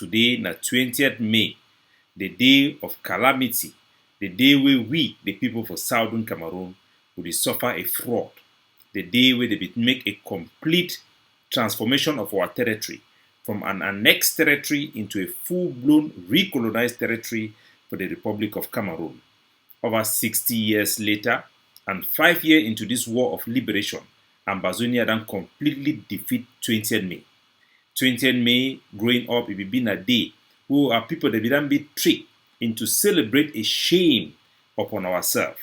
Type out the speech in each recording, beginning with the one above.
Today na 20th May, the day of calamity, the day where we, the people for Southern Cameroon, will suffer a fraud, the day where they will make a complete transformation of our territory from an annexed territory into a full-blown recolonized territory for the Republic of Cameroon. Over 60 years later, and 5 years into this war of liberation, Ambazonia then completely defeat 20th May. 20th May, growing up, it will be a day where our people they will then be tricked into celebrate a shame upon ourselves.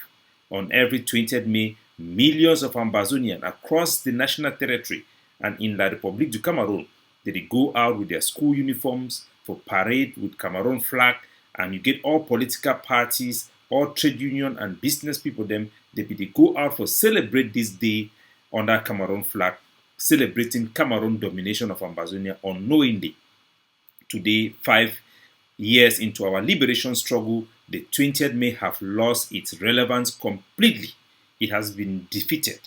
On every 20th May, millions of Ambazonians across the national territory and in the Republic du Cameroon, they go out with their school uniforms for parade with Cameroon flag, and you get all political parties, all trade union and business people, they go out for celebrate this day under Cameroon flag, celebrating Cameroon domination of Ambazonia unknowingly. Today, 5 years into our liberation struggle, the 20th May have lost its relevance completely. It has been defeated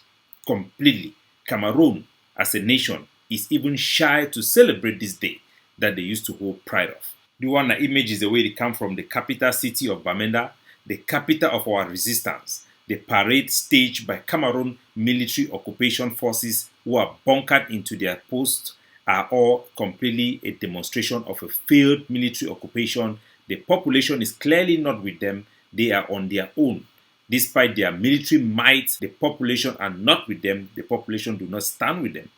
completely. Cameroon, as a nation, is even shy to celebrate this day that they used to hold pride of. The one image is the way they come from the capital city of Bamenda, the capital of our resistance. The parade staged by Cameroon military occupation forces who are bunkered into their posts are all completely a demonstration of a failed military occupation. The population is clearly not with them. They are on their own. Despite their military might, the population are not with them. The population do not stand with them.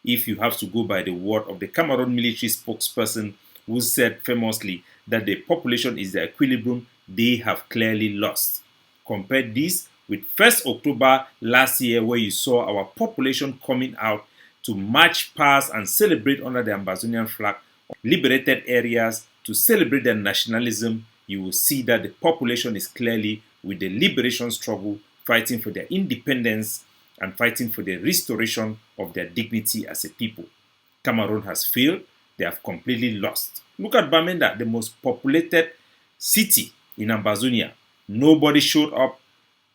If you have to go by the word of the Cameroon military spokesperson who said famously that the population is the equilibrium, they have clearly lost. Compare this with 1st October last year, where you saw our population coming out to march past and celebrate under the Ambazonian flag, liberated areas to celebrate their nationalism. You will see that the population is clearly with the liberation struggle, fighting for their independence and fighting for the restoration of their dignity as a people. Cameroon has failed. They have completely lost. Look at Bamenda, the most populated city in Ambazonia. Nobody showed up.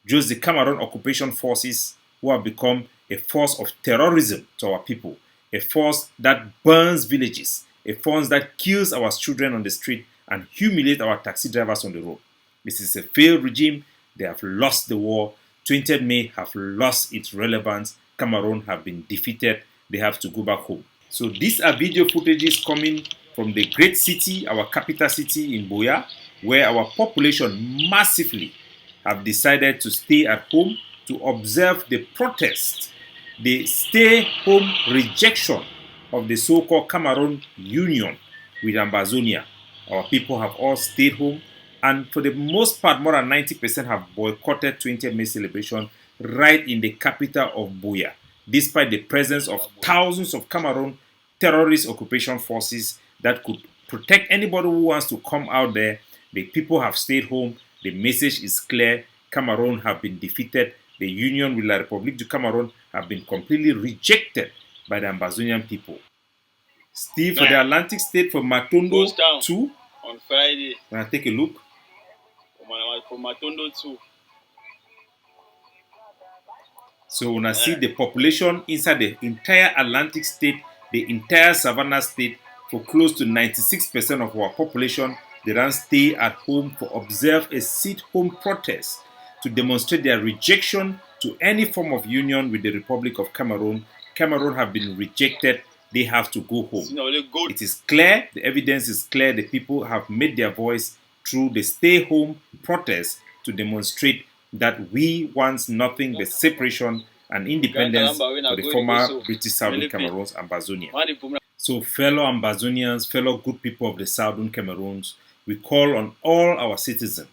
Just the Cameroon occupation forces, who have become a force of terrorism to our people, a force that burns villages, a force that kills our children on the street and humiliates our taxi drivers on the road. This is a failed regime. They have lost the war. 20th May have lost its relevance. Cameroon have been defeated. They have to go back home. So these are video footages coming from the great city, our capital city in Buea, where our population massively have decided to stay at home to observe the protest, the stay-home rejection of the so-called Cameroon Union with Ambazonia. Our people have all stayed home, and for the most part, more than 90% have boycotted 20th May celebration right in the capital of Buea, despite the presence of thousands of Cameroon terrorist occupation forces that could protect anybody who wants to come out there. The people have stayed home. The message is clear. Cameroon have been defeated. The union with the Republic du Cameroon have been completely rejected by the Ambazonian people. Steve, for the Atlantic State, for Matondo 2. On Friday. When I take a look. For Matondo 2. So when I see the population inside the entire Atlantic State, the entire Savannah State, for close to 96% of our population, they then stay at home for observe a sit-home protest to demonstrate their rejection to any form of union with the Republic of Cameroon. Cameroon have been rejected. They have to go home. It is clear, the evidence is clear, the people have made their voice through the stay-home protest to demonstrate that we want nothing but separation and independence for the former British Southern Cameroon's Ambazonia. So fellow Ambazonians, fellow good people of the Southern Cameroons, we call on all our citizens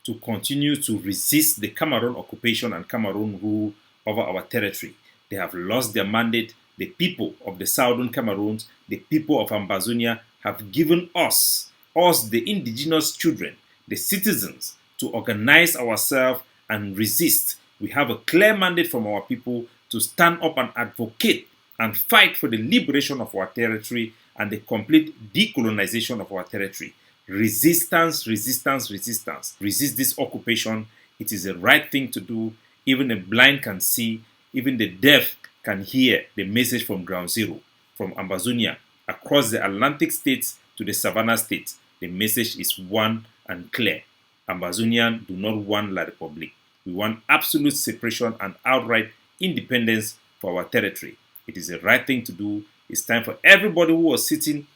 to continue to resist the Cameroon occupation and Cameroon rule over our territory. They have lost their mandate. The people of the Southern Cameroons, the people of Ambazonia have given us the indigenous children, the citizens, to organize ourselves and resist. We have a clear mandate from our people to stand up and advocate and fight for the liberation of our territory and the complete decolonization of our territory. Resistance, resistance, resistance. Resist this occupation. It is the right thing to do. Even the blind can see, even the deaf can hear the message from ground zero, from Ambazonia, across the Atlantic states to the Savannah State, the message is one and clear. Ambazonians do not want La Republique. We want absolute separation and outright independence for our territory. It is the right thing to do. It's time for everybody who was sitting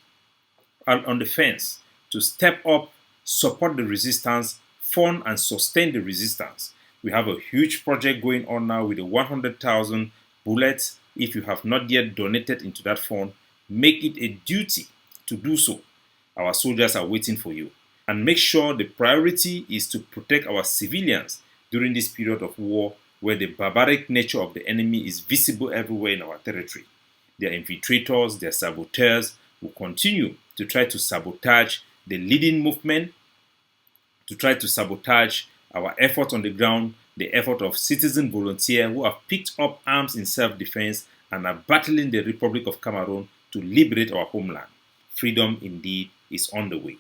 on the fence to step up, support the resistance, fund and sustain the resistance. We have a huge project going on now with the 100,000 bullets. If you have not yet donated into that fund, make it a duty to do so. Our soldiers are waiting for you. And make sure the priority is to protect our civilians during this period of war where the barbaric nature of the enemy is visible everywhere in our territory. Their infiltrators, their saboteurs will continue to try to sabotage the leading movement, to try to sabotage our effort on the ground, the effort of citizen volunteers who have picked up arms in self-defense and are battling the Republic of Cameroon to liberate our homeland. Freedom indeed is on the way.